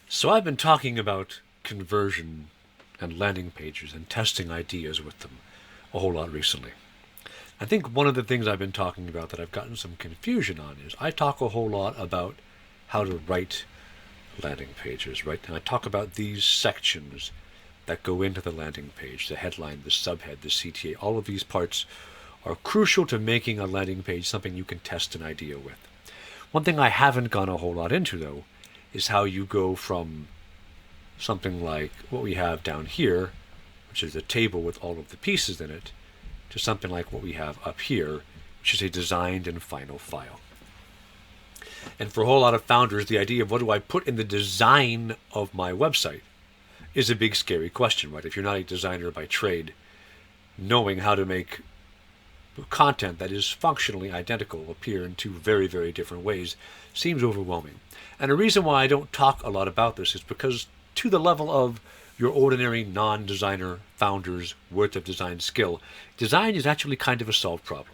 So I've been talking about conversion and landing pages and testing ideas with them a whole lot recently. I think one of the things I've been talking about that I've gotten some confusion on is I talk a whole lot about how to write landing pages, right? And I talk about these sections that go into the landing page, the headline, the subhead, the CTA. All of these parts are crucial to making a landing page something you can test an idea with. One thing I haven't gone a whole lot into, though, is how you go from something like what we have down here, which is a table with all of the pieces in it, to something like what we have up here, which is a designed and final file. And for a whole lot of founders, the idea of what do I put in the design of my website is a big scary question, right? If you're not a designer by trade, knowing how to make content that is functionally identical appear in two very, very different ways seems overwhelming. And the reason why I don't talk a lot about this is because to the level of your ordinary non-designer founder's worth of design skill, design is actually kind of a solved problem.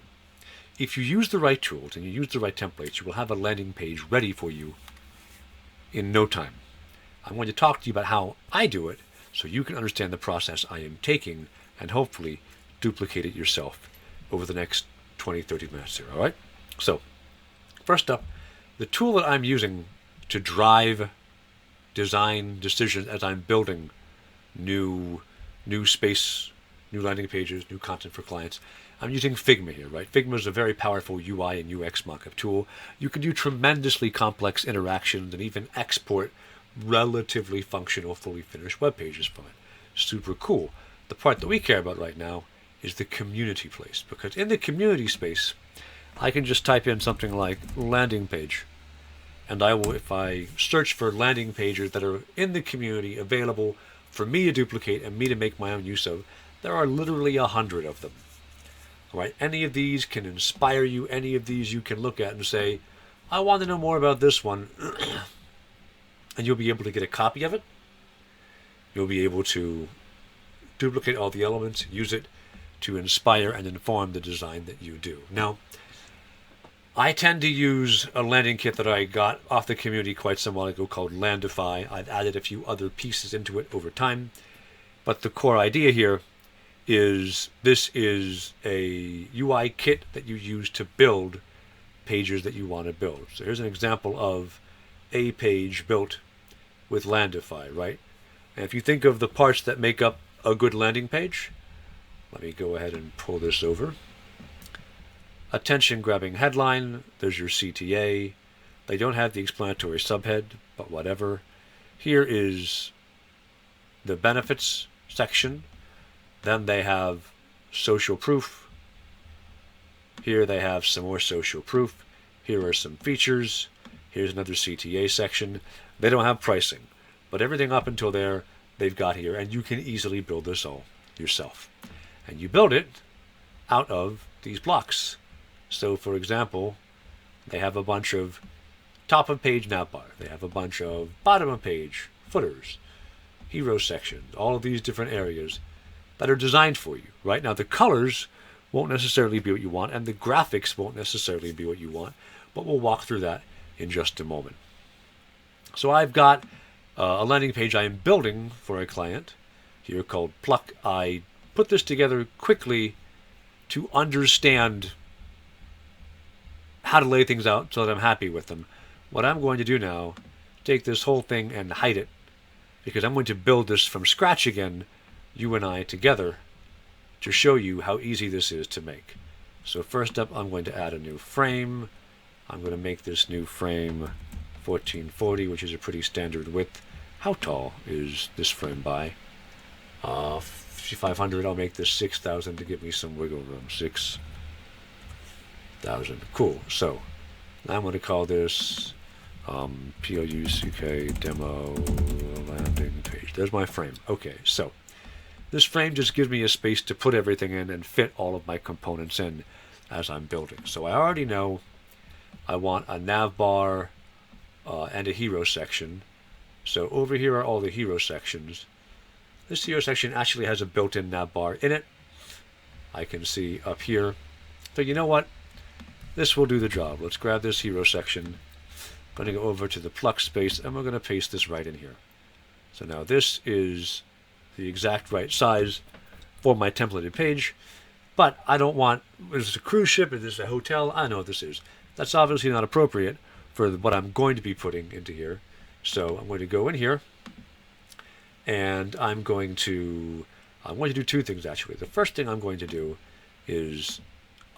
If you use the right tools and you use the right templates, you will have a landing page ready for you in no time. I'm going to talk to you about how I do it so you can understand the process I am taking and hopefully duplicate it yourself over the next 20, 30 minutes here, all right? So, first up, the tool that I'm using to drive design decisions as I'm building new space, new landing pages, new content for clients, I'm using Figma here, right? Figma is a very powerful UI and UX mockup tool. You can do tremendously complex interactions and even export relatively functional, fully finished web pages from it. Super cool. The part that we care about right now is the community place, because in the community space, I can just type in something like landing page, and I will, if I search for landing pages that are in the community available for me to duplicate and me to make my own use of, there are literally 100 of them. All right, any of these can inspire you. Any of these you can look at and say, I want to know more about this one, and you'll be able to get a copy of it. You'll be able to duplicate all the elements, use it to inspire and inform the design that you do. Now, I tend to use a landing kit that I got off the community quite some while ago called Landify. I've added a few other pieces into it over time, but the core idea here is this is a UI kit that you use to build pages that you want to build. So here's an example of a page built with Landify, right? And if you think of the parts that make up a good landing page, let me go ahead and pull this over. Attention-grabbing headline, there's your CTA. They don't have the explanatory subhead, but whatever. Here is the benefits section. Then they have social proof. Here they have some more social proof. Here are some features. Here's another CTA section. They don't have pricing, but everything up until there they've got here, and you can easily build this all yourself. And you build it out of these blocks. So, for example, they have a bunch of top of page navbar. They have a bunch of bottom of page footers, hero sections, all of these different areas that are designed for you. Right now, the colors won't necessarily be what you want, and the graphics won't necessarily be what you want, but we'll walk through that in just a moment. So I've got a landing page I am building for a client here called Pluck. I put this together quickly to understand how to lay things out so that I'm happy with them. What I'm going to do now, take this whole thing and hide it, because I'm going to build this from scratch again, you and I together, to show you how easy this is to make. So first up, I'm going to add a new frame. I'm going to make this new frame 1440, which is a pretty standard width. How tall is this frame by? 5,500. I'll make this 6,000 to give me some wiggle room. 6,000. Cool. So I'm going to call this PLUCK demo landing page. There's my frame. Okay, so this frame just gives me a space to put everything in and fit all of my components in as I'm building. So I already know I want a nav bar and a hero section. So over here are all the hero sections. This hero section actually has a built-in nav bar in it. I can see up here. So you know what? This will do the job. Let's grab this hero section going to go over to the pluck space, and we're going to paste this right in here. So now this is the exact right size for my templated page, but I don't want, is this a cruise ship, is this a hotel? I know what this is. That's obviously not appropriate for what I'm going to be putting into here. So I'm going to go in here, and I'm going to do two things actually. The first thing I'm going to do is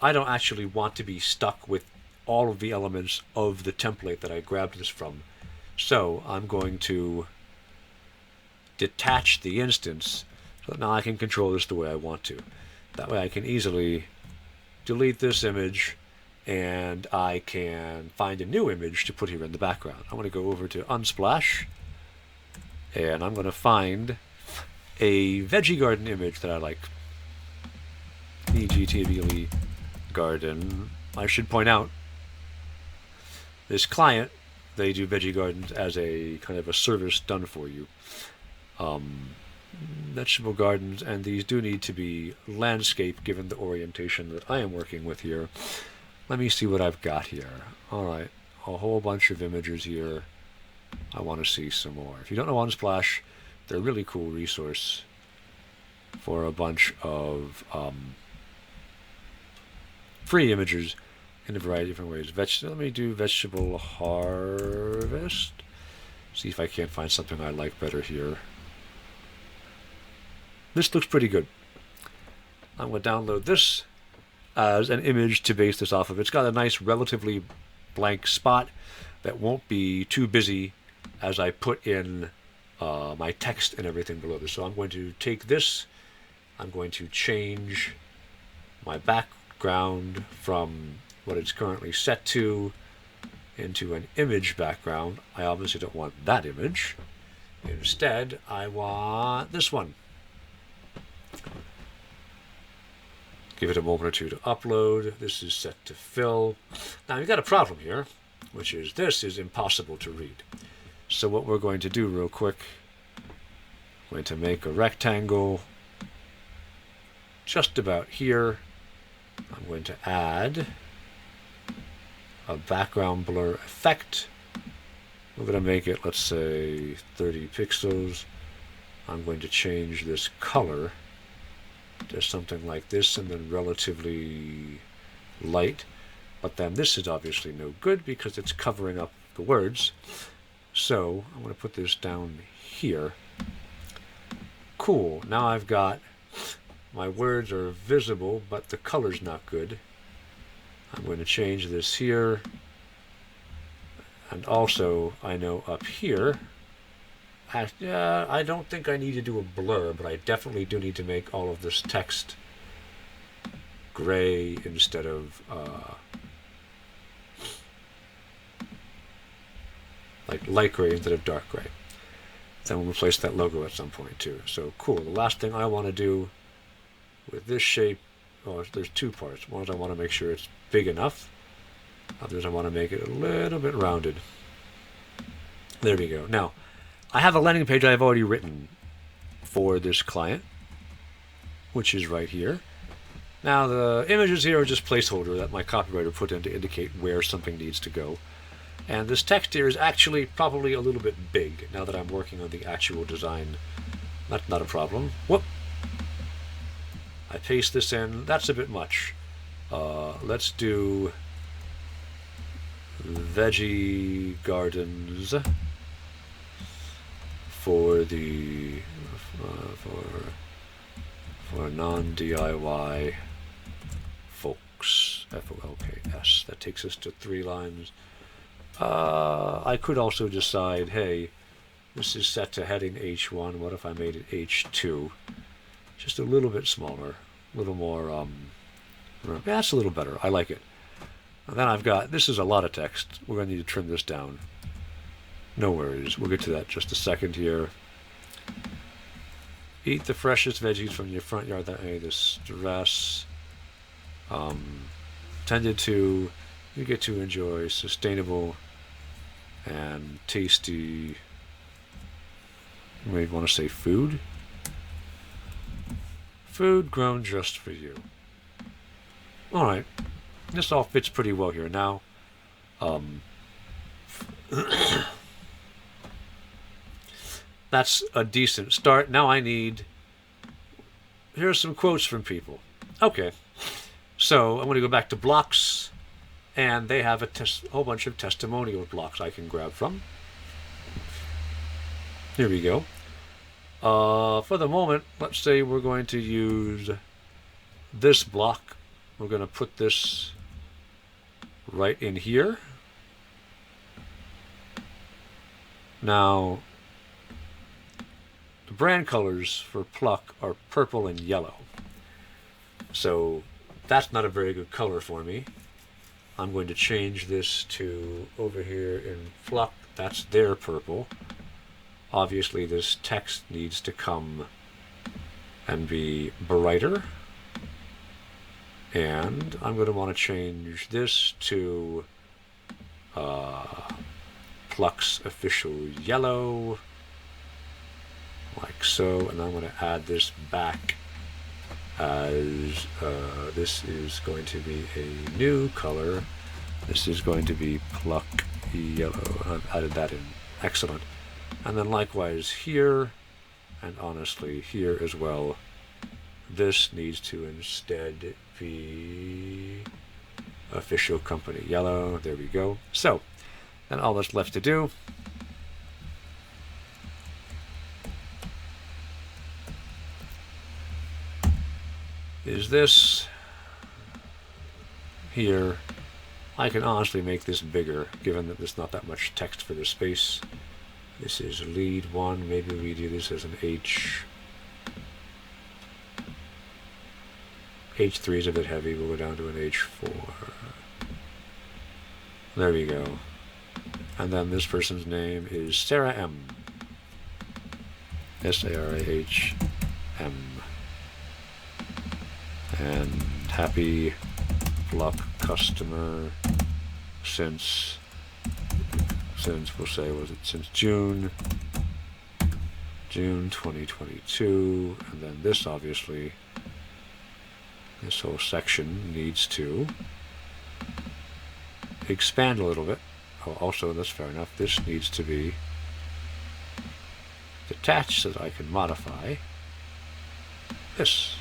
I don't actually want to be stuck with all of the elements of the template that I grabbed this from. So I'm going to detach the instance so that now I can control this the way I want to. That way I can easily delete this image and I can find a new image to put here in the background. I'm going to go over to Unsplash and I'm going to find a veggie garden image that I like. VGTV garden. I should point out, this client, they do veggie gardens as a kind of a service done for you. Vegetable gardens, and these do need to be landscape given the orientation that I am working with here. Let me see what I've got here. Alright, a whole bunch of images here. I want to see some more. If you don't know Unsplash, they're a really cool resource for a bunch of free images in a variety of different ways. Let me do vegetable harvest. See if I can't find something I like better here. This looks pretty good. I'm going to download this as an image to base this off of. It's got a nice relatively blank spot that won't be too busy as I put in my text and everything below this. So I'm going to take this, I'm going to change my background from what it's currently set to into an image background. I obviously don't want that image. Instead, I want this one. Give it a moment or two to upload. This is set to fill. Now you've got a problem here, which is this is impossible to read. So what we're going to do real quick, I'm going to make a rectangle just about here. I'm going to add a background blur effect. We're going to make it, let's say, 30 pixels. I'm going to change this color to something like this and then relatively light. But then this is obviously no good because it's covering up the words. So I'm going to put this down here. Cool. Now I've got my words are visible, but the color's not good. I'm going to change this here. And also, I know up here, I don't think I need to do a blur, but I definitely do need to make all of this text gray instead of like light gray instead of dark gray. Then we'll replace that logo at some point too. So cool. The last thing I want to do with this shape, there's two parts. One is I want to make sure it's big enough. Others I want to make it a little bit rounded. There we go. Now, I have a landing page I've already written for this client, which is right here. Now, the images here are just placeholder that my copywriter put in to indicate where something needs to go. And this text here is actually probably a little bit big now that I'm working on the actual design. That's not a problem. Whoop! I paste this in. That's a bit much. Let's do veggie gardens for the for non-DIY folks. FOLKS. That takes us to 3 lines. I could also decide, hey, this is set to heading H1. What if I made it H2? Just a little bit smaller, a little more. Yeah, that's a little better. I like it. And then I've got, this is a lot of text. We're going to need to trim this down. No worries. We'll get to that in just a second here. Eat the freshest veggies from your front yard without any distress. Tended to, you get to enjoy sustainable and tasty, you may want to say food. Food grown just for you. Alright. This all fits pretty well here. Now, That's a decent start. Now I need... Here's some quotes from people. Okay, so I'm going to go back to blocks, and they have a whole bunch of testimonial blocks I can grab from. Here we go. For the moment, let's say we're going to use this block. We're going to put this right in here. Now, the brand colors for Pluck are purple and yellow. So that's not a very good color for me. I'm going to change this to over here in Pluck. That's their purple. Obviously, this text needs to come and be brighter. And I'm going to want to change this to Pluck's official yellow, like so. And I'm going to add this back as this is going to be a new color. This is going to be Pluck yellow. I've added that in. Excellent. And then likewise here, and honestly here as well, this needs to instead be official company yellow. There we go. So, and all that's left to do is this here. I can honestly make this bigger, given that there's not that much text for this space. This is lead 1. Maybe we do this as an H. H3 is a bit heavy. We'll go down to an H4. There we go. And then this person's name is Sarah M. S-A-R-A-H-M. And happy Pluck customer since we'll say, was it since June 2022. And then this, obviously, this whole section needs to expand a little bit. Oh, also, that's fair enough. This needs to be detached so that I can modify this.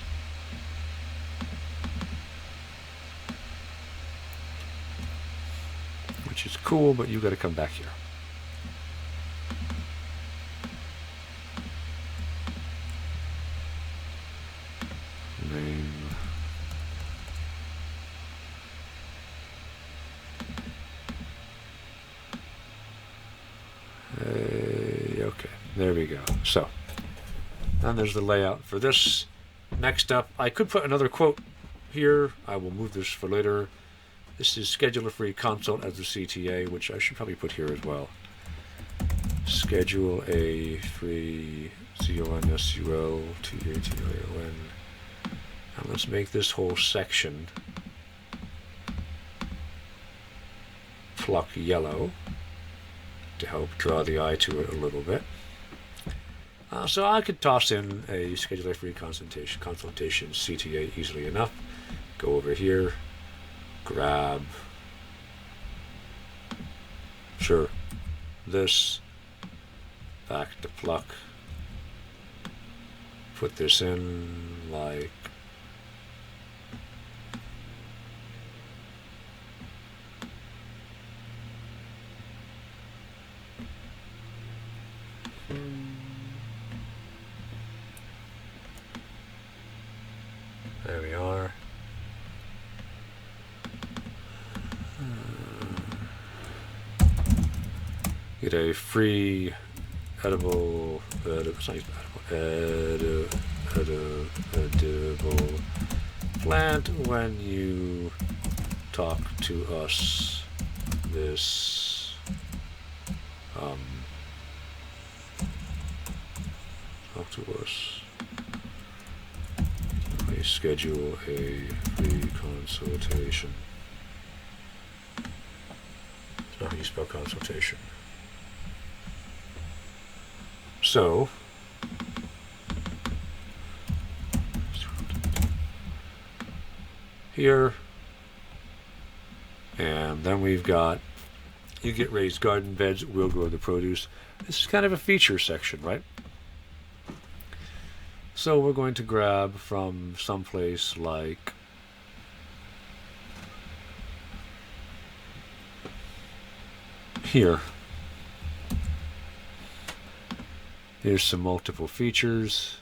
Which is cool, but you got to come back here. Name. Okay, there we go. So, then there's the layout for this. Next up, I could put another quote here. I will move this for later. This is schedule a free consult as a CTA, which I should probably put here as well. Schedule a free CONSULTATION. And let's make this whole section Pluck yellow to help draw the eye to it a little bit. So I could toss in a schedule a free consultation CTA easily enough. Go over here. Grab, sure, this, back to Pluck, put this in like, there we are. Get a free edible plant when you talk to us. This talk to us. Please schedule a free consultation. That's not how you spell consultation. So, here, and then we've got you get raised garden beds, will grow the produce. This is kind of a feature section, right? So we're going to grab from someplace like here. Here's some multiple features.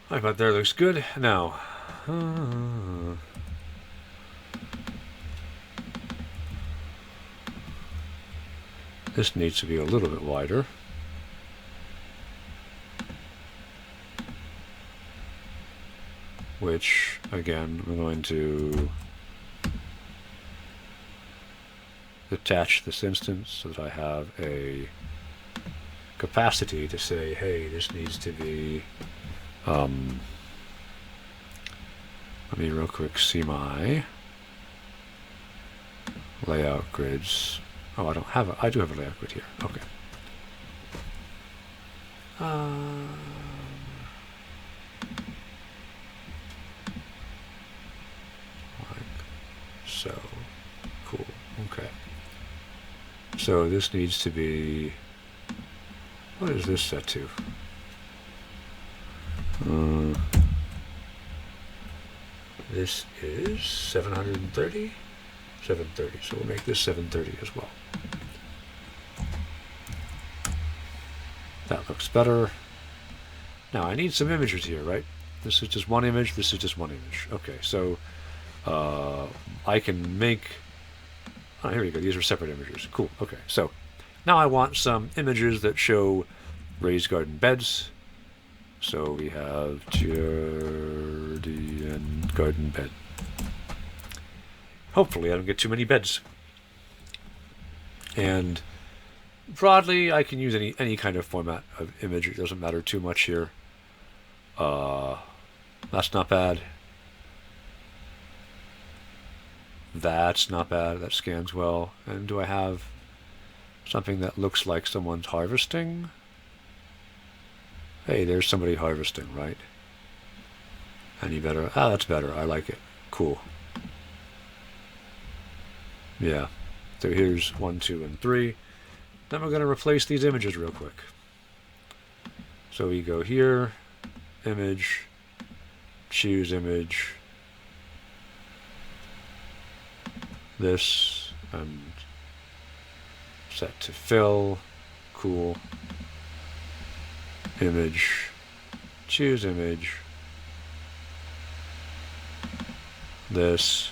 I thought there looks good. Now, this needs to be a little bit wider. Which, again, we're going to attach this instance so that I have a capacity to say, hey, this needs to be, let me real quick see my layout grids. Oh, I don't have a, I do have a layout grid here. Okay. Like so. Cool. Okay. So this needs to be, what is this set to? This is 730? 730, so we'll make this 730 as well. That looks better. Now I need some images here, right? This is just one image, this is just one image. Okay, so I can make, oh, here we go, these are separate images. Cool, okay, so now I want some images that show raised garden beds. So we have Giardian garden bed. Hopefully I don't get too many beds. And broadly, I can use any kind of format of image. It doesn't matter too much here. That's not bad. That's not bad. That scans well. And do I have something that looks like someone's harvesting? Hey, there's somebody harvesting, right? Any better? Ah, that's better. I like it. Cool. Yeah. So here's 1, 2, and 3. Then we're going to replace these images real quick. So we go here, image, choose image, this, and set to fill. Cool. Image, choose image, this,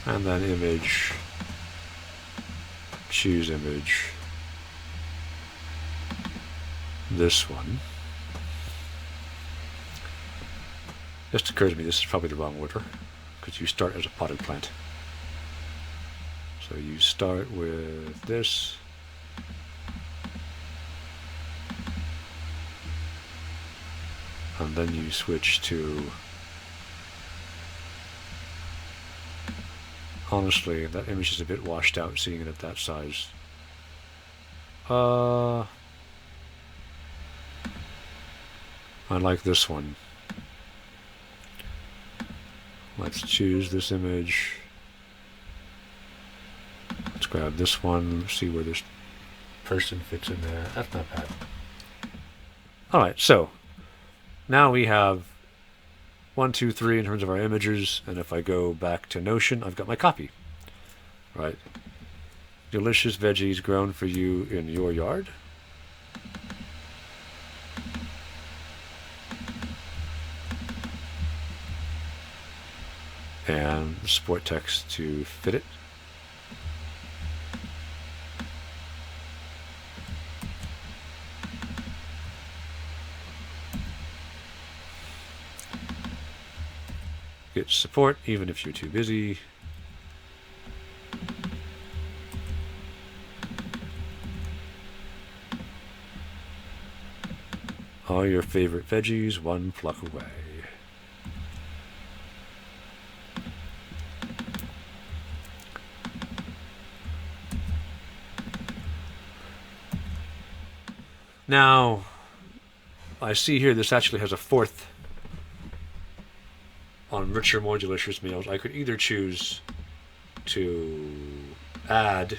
and then image, choose image, this one. Just occurs to me this is probably the wrong order because you start as a potted plant. So you start with this, and then you switch to, honestly, that image is a bit washed out seeing it at that size. I like this one. Let's choose this image. Let's grab this one, see where this person fits in there. That's not bad. Alright, so now we have 1, 2, 3 in terms of our images, and if I go back to Notion, I've got my copy. Right? Delicious veggies grown for you in your yard. And support text to fit it. Get support even if you're too busy. All your favorite veggies, one pluck away. Now, I see here this actually has a fourth on richer, more delicious meals. I could either choose to add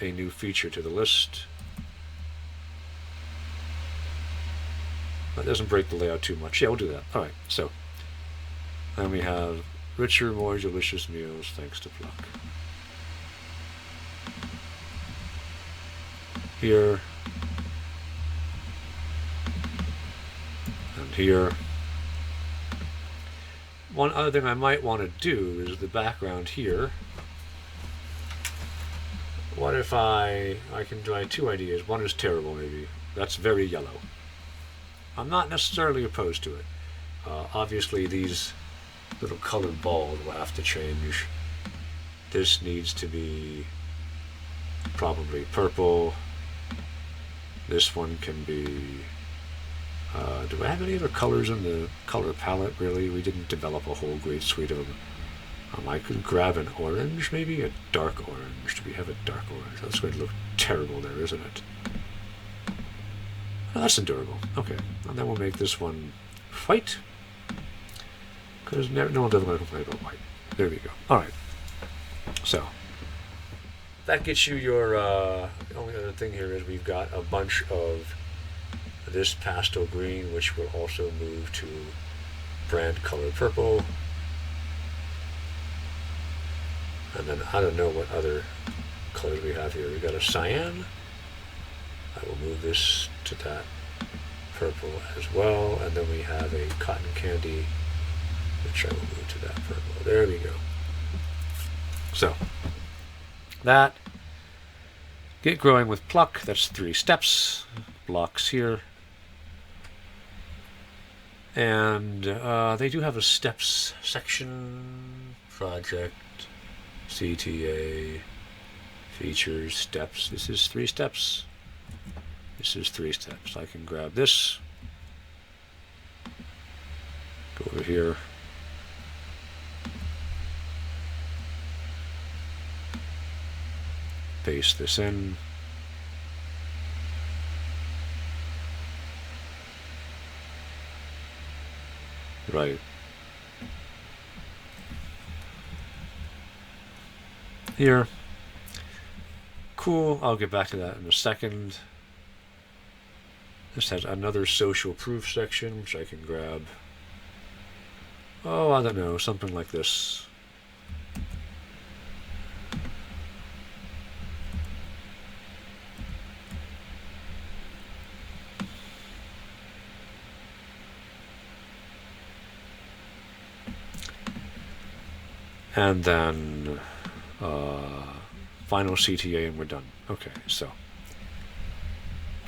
a new feature to the list. That doesn't break the layout too much. Yeah, we'll do that. All right, so then we have richer, more delicious meals thanks to Pluck. Here. And here. One other thing I might want to do is the background here. What if I can try two ideas. One is terrible, maybe. That's very yellow. I'm not necessarily opposed to it. Obviously, these little colored balls will have to change. This needs to be probably purple. This one can be... do I have any other colors in the color palette, really? We didn't develop a whole great suite of them. I could grab an orange, maybe? A dark orange. Do we have a dark orange? That's going to look terrible there, isn't it? Oh, that's endurable. Okay. And then we'll make this one white. Because no one doesn't want to complain about white. There we go. Alright. So, that gets you your... the only other thing here is we've got a bunch of this pastel green, which will also move to brand color purple. And then I don't know what other colors we have here. We got a cyan. I will move this to that purple as well. And then we have a cotton candy, which I will move to that purple. There we go. So, that. Get growing with Pluck. That's 3 steps. Blocks here. And they do have a steps section. Project. CTA. Features. Steps. This is 3 steps. This is 3 steps. I can grab this. Go over here. Paste this in. Right. Here. Cool. I'll get back to that in a second. This has another social proof section, which I can grab. Oh, I don't know. Something like this. And then final CTA and we're done. Okay, so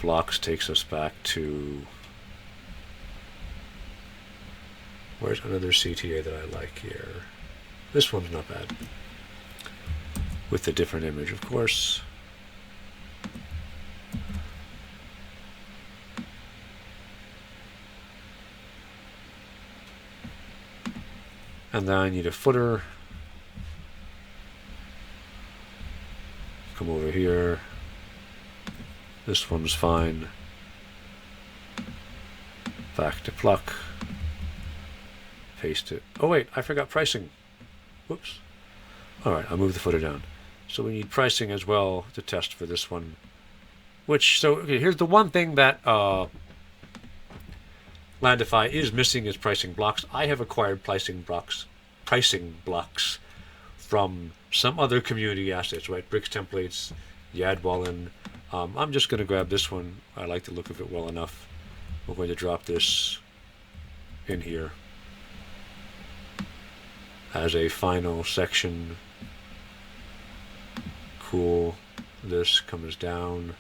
blocks takes us back to, where's another CTA that I like here? This one's not bad. With a different image, of course. And then I need a footer. Come over here. This one's fine. Back to Pluck. Paste it. Oh wait, I forgot pricing. Whoops. Alright, I'll move the footer down. So we need pricing as well to test for this one. Which, so, okay, here's the one thing that Landify is missing is pricing blocks. I have acquired pricing blocks from some other community assets, right? Bricks templates, Yadwallin. I'm just going to grab this one. I like the look of it well enough. We're going to drop this in here as a final section. Cool. This comes down.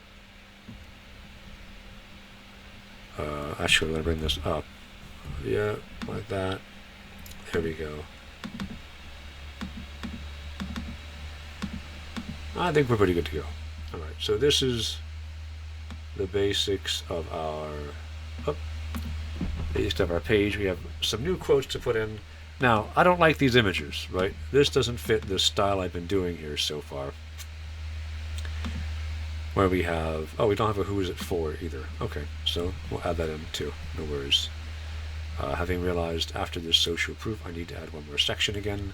Actually, I'm going to bring this up. Yeah, like that. There we go. I think we're pretty good to go. Alright, so this is the basics of our We just have our page. We have some new quotes to put in. Now, I don't like these images, right? This doesn't fit the style I've been doing here so far. Where we have, oh, we don't have a who is it for either. Okay, so we'll add that in too. No worries. Having realized after this social proof, I need to add one more section again.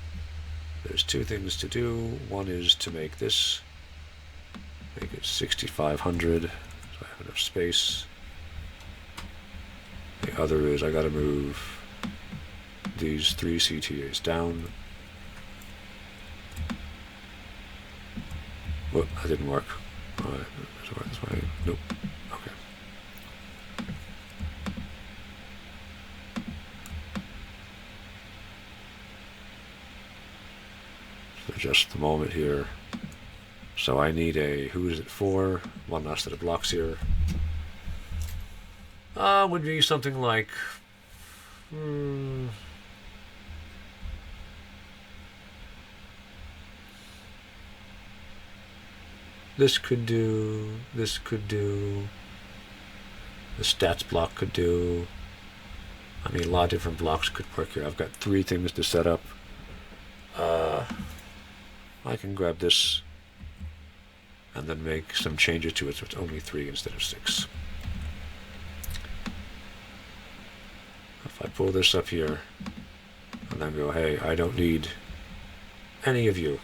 There's two things to do. One is to make this, make it 6,500, so I have enough space. The other is I gotta move these 3 CTAs down. Whoop, that didn't work. Alright, that's why, nope, okay. So just a moment here. So I need a who is it for? One last set of blocks here. Would be something like this could do, this could do, the stats block could do. I mean, a lot of different blocks could work here. I've got 3 things to set up. I can grab this and then make some changes to it so it's only 3 instead of 6. If I pull this up here and then go, hey, I don't need any of you,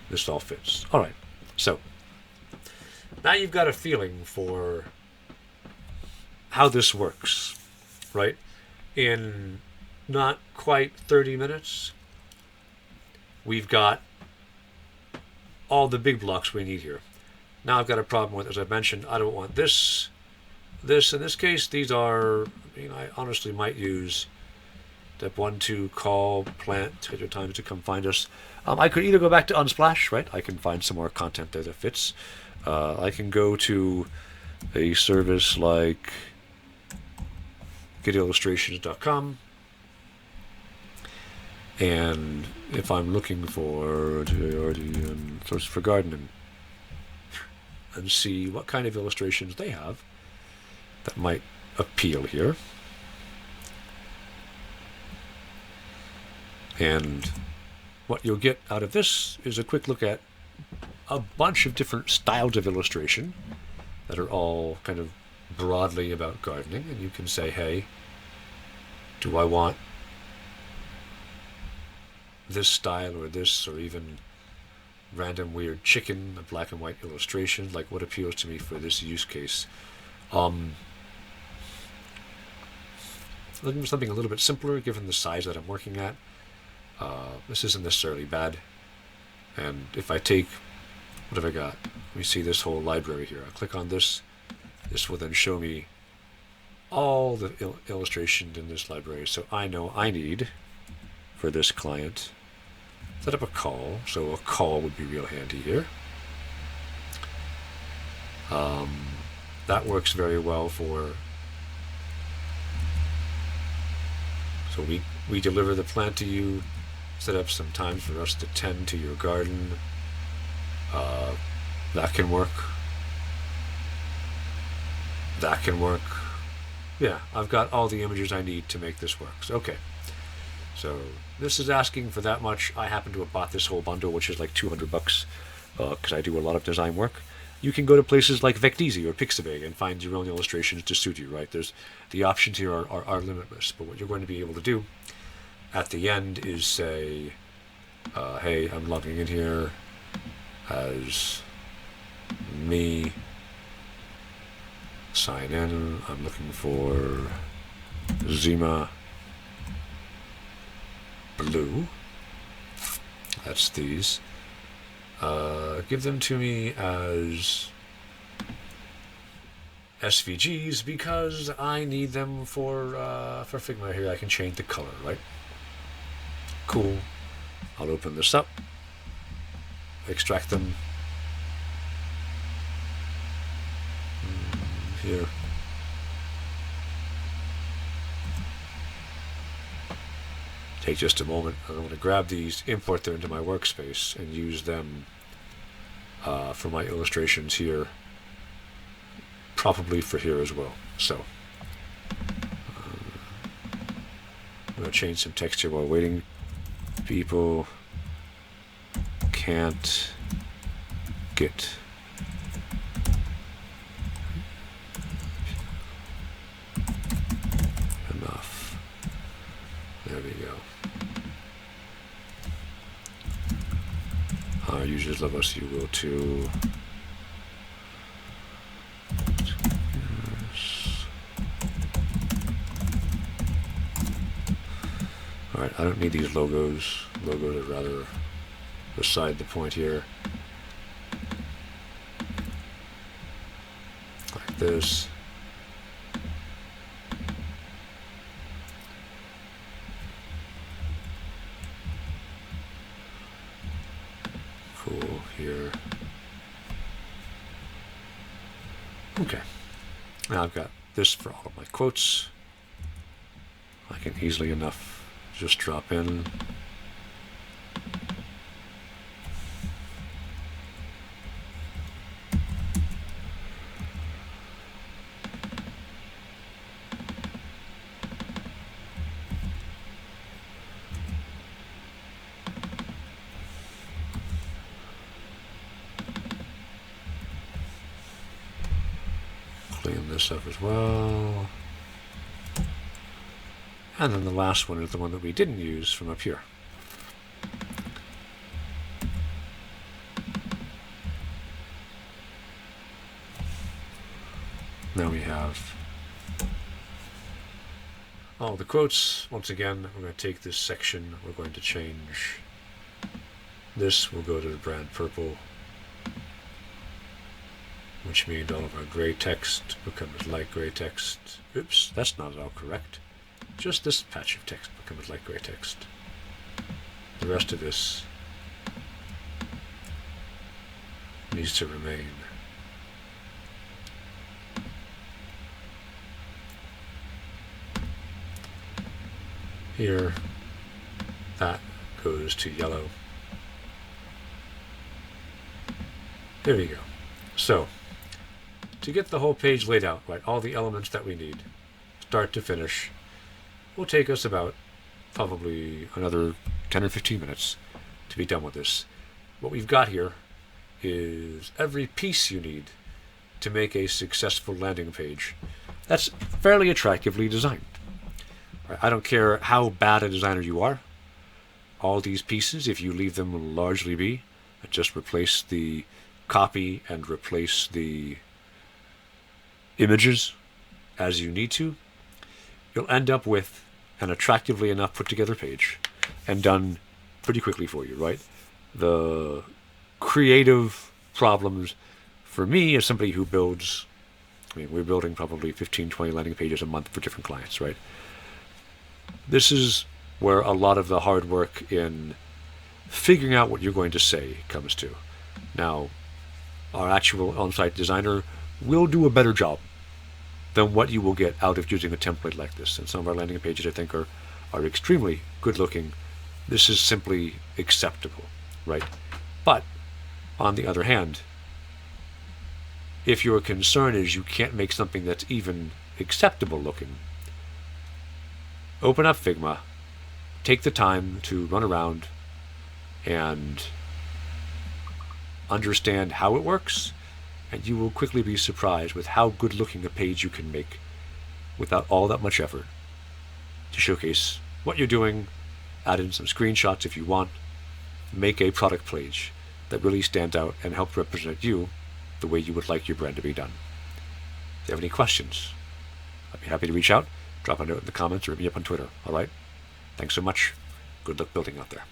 this all fits. All right, so now you've got a feeling for how this works, right? In not quite 30 minutes, we've got all the big blocks we need here. Now I've got a problem with, as I mentioned, I don't want this. In this case, these are, I mean, I honestly might use step 1, 2, call, plant, schedule times to come find us. I could either go back to Unsplash, right? I can find some more content there that fits. I can go to a service like getillustrations.com, and if I'm looking for source for gardening, and see what kind of illustrations they have that might appeal here. And what you'll get out of this is a quick look at a bunch of different styles of illustration that are all kind of broadly about gardening, and you can say, hey, do I want this style or this, or even random weird chicken, a black and white illustration, like what appeals to me for this use case. Looking for something a little bit simpler given the size that I'm working at. This isn't necessarily bad. And if I take, what have I got? Let me see this whole library here. I'll click on this. This will then show me all the illustrations in this library. So I know I need, for this client, set up a call. So a call would be real handy here. That works very well for, so we deliver the plant to you, set up some time for us to tend to your garden. That can work. That can work. Yeah, I've got all the images I need to make this work. So, okay. So this is asking for that much. I happen to have bought this whole bundle, which is like $200 because I do a lot of design work. You can go to places like Vecteezy or Pixabay and find your own illustrations to suit you, right? There's the options here are limitless, but what you're going to be able to do at the end is say, hey, I'm logging in here as me, sign in, I'm looking for Zima Blue, that's these. Give them to me as SVGs because I need them for Figma. Here I can change the color, right? Cool. I'll open this up, extract them here. Take just a moment. I'm going to grab these, import them into my workspace, and use them for my illustrations here, probably for here as well. So I'm going to change some text here while waiting. People can't get enough. There we go. Our users love us, you will too. Alright, I don't need these logos. Logos are rather beside the point here. Like this. Cool here. Okay. Now I've got this for all of my quotes. I can easily enough just drop in. Clean this up as well. And then the last one is the one that we didn't use from up here. Now we have all the quotes. Once again, we're going to take this section. We're going to change this. We'll go to the brand purple, which means all of our gray text becomes light gray text. Oops, that's not at all correct. Just this patch of text becomes light gray text. The rest of this needs to remain. Here, that goes to yellow. There we go. So, to get the whole page laid out, right, all the elements that we need, start to finish, will take us about probably another 10 or 15 minutes to be done with this. What we've got here is every piece you need to make a successful landing page that's fairly attractively designed. I don't care how bad a designer you are. All these pieces, if you leave them largely be, just replace the copy and replace the images as you need to, you'll end up with an attractively enough put together page and done pretty quickly for you, right? The creative problems for me as somebody who builds, I mean, we're building probably 15, 20 landing pages a month for different clients, right? This is where a lot of the hard work in figuring out what you're going to say comes to. Now, our actual on-site designer will do a better job than what you will get out of using a template like this. And some of our landing pages, I think, are extremely good looking. This is simply acceptable, right? But, on the other hand, if your concern is you can't make something that's even acceptable looking, open up Figma, take the time to run around and understand how it works, and you will quickly be surprised with how good looking a page you can make without all that much effort to showcase what you're doing, add in some screenshots if you want, make a product page that really stands out and helps represent you the way you would like your brand to be done. If you have any questions, I'd be happy to reach out, drop a note in the comments, or hit me up on Twitter. All right? Thanks so much. Good luck building out there.